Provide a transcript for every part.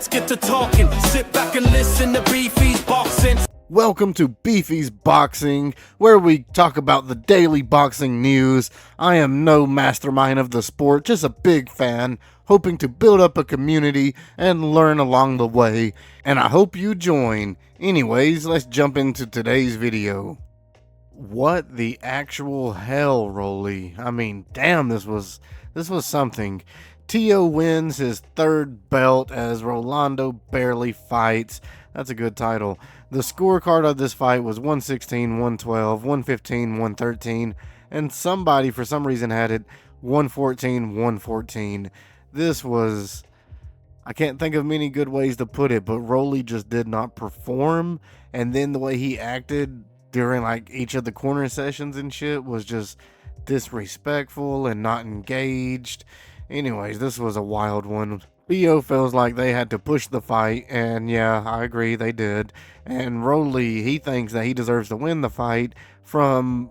let's get to talking. Sit back and listen to BeefysBoxing. Welcome to Beefy's Boxing, where we talk about the daily boxing news. I am no mastermind of the sport, just a big fan, hoping to build up a community and learn along the way, and I hope you join. Anyways, let's jump into today's video. What the actual hell, Rolly? I mean, damn, this was something. Teo wins his third belt as Rolando barely fights. That's a good title. The scorecard of this fight was 116, 112, 115, 113, and somebody for some reason had it 114, 114. This was, I can't think of many good ways to put it, but Rolly just did not perform, and then the way he acted during like each of the corner sessions and shit was just disrespectful and not engaged. Anyways, this was a wild one. Theo feels like they had to push the fight, and yeah, I agree, they did. And Rolly, he thinks that he deserves to win the fight from,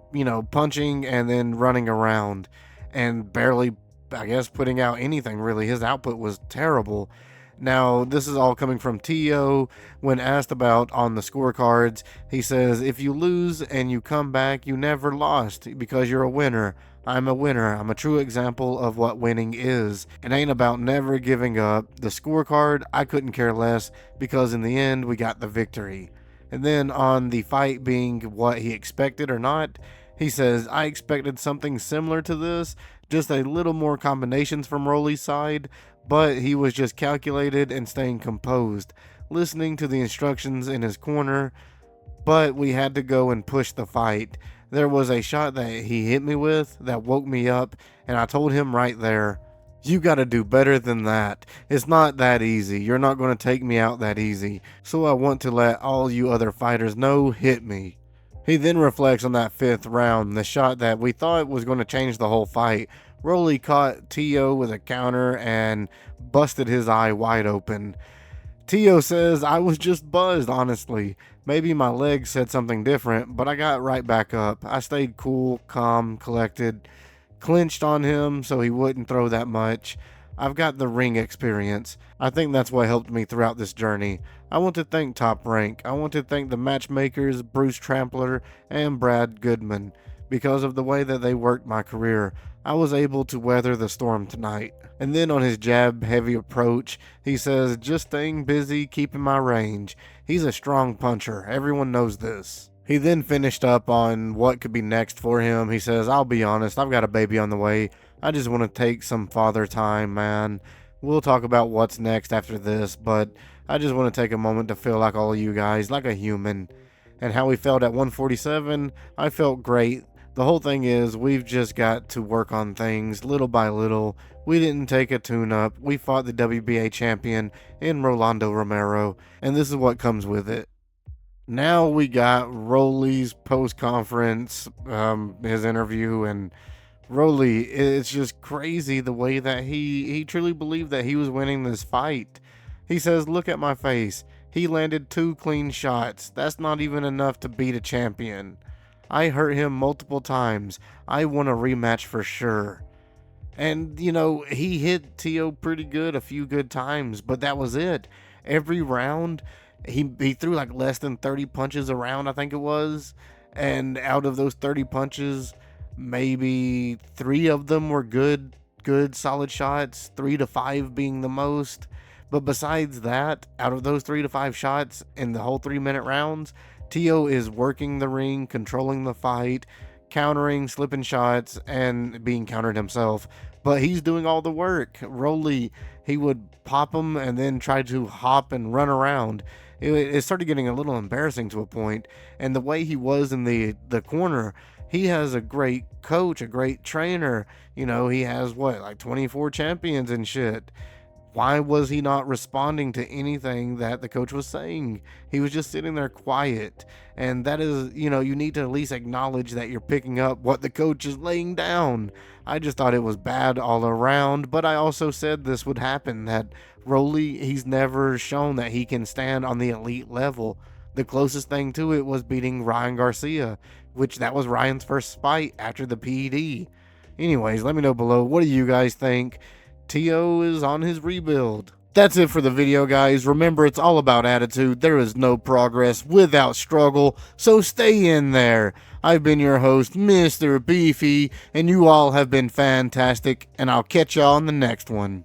punching and then running around and barely, I guess, putting out anything really. His output was terrible. Now, this is all coming from Teo. When asked about on the scorecards, he says, if you lose and you come back, you never lost because you're a winner. I'm a winner. I'm a true example of what winning is. It ain't about never giving up. The scorecard, I couldn't care less because in the end, we got the victory. And then on the fight being what he expected or not, he says, I expected something similar to this, just a little more combinations from Rolly's side, but he was just calculated and staying composed, listening to the instructions in his corner, but we had to go and push the fight. There was a shot that he hit me with that woke me up, and I told him right there, you gotta do better than that. It's not that easy. You're not going to take me out that easy. So I want to let all you other fighters know, hit me. He then reflects on that fifth round, the shot that we thought was going to change the whole fight. Rolly caught Teo with a counter and busted his eye wide open. Teo says, I was just buzzed, honestly. Maybe my legs said something different, but I got right back up. I stayed cool, calm, collected, clinched on him so he wouldn't throw that much. I've got the ring experience. I think that's what helped me throughout this journey. I want to thank Top Rank. I want to thank the matchmakers, Bruce Trampler and Brad Goodman. Because of the way that they worked my career, I was able to weather the storm tonight. And then on his jab-heavy approach, he says, just staying busy, keeping my range. He's a strong puncher. Everyone knows this. He then finished up on what could be next for him. He says, I'll be honest, I've got a baby on the way. I just want to take some father time, man. We'll talk about what's next after this, but I just want to take a moment to feel like all of you guys, like a human. And how he felt at 147, I felt great. The whole thing is, we've just got to work on things little by little. We didn't take a tune-up. We fought the WBA champion in Rolando Romero, and this is what comes with it. Now we got Rolly's post-conference, his interview, and Rolly, it's just crazy the way that he truly believed that he was winning this fight. He says, look at my face. He landed 2 clean shots. That's not even enough to beat a champion. I hurt him multiple times. I want a rematch for sure. And, he hit Teo pretty good a few good times, but that was it. Every round, he threw like less than 30 punches around, I think it was. And out of those 30 punches, maybe 3 of them were good solid shots, 3 to 5 being the most. But besides that, out of those 3 to 5 shots in the whole 3-minute rounds, Teo is working the ring, controlling the fight, countering, slipping shots, and being countered himself. But he's doing all the work. Rolly, he would pop him and then try to hop and run around. It started getting a little embarrassing to a point. And the way he was in the corner, he has a great coach, a great trainer. He has, like 24 champions and shit. Why was he not responding to anything that the coach was saying? He was just sitting there quiet. And that is, you need to at least acknowledge that you're picking up what the coach is laying down. I just thought it was bad all around, but I also said this would happen, that Rolly, he's never shown that he can stand on the elite level. The closest thing to it was beating Ryan Garcia, which that was Ryan's first fight after the PED. Anyways, let me know below, what do you guys think? Teo is on his rebuild. That's it for the video, guys. Remember, it's all about attitude. There is no progress without struggle, so stay in there. I've been your host, Mr. Beefy, and you all have been fantastic, and I'll catch y'all on the next one.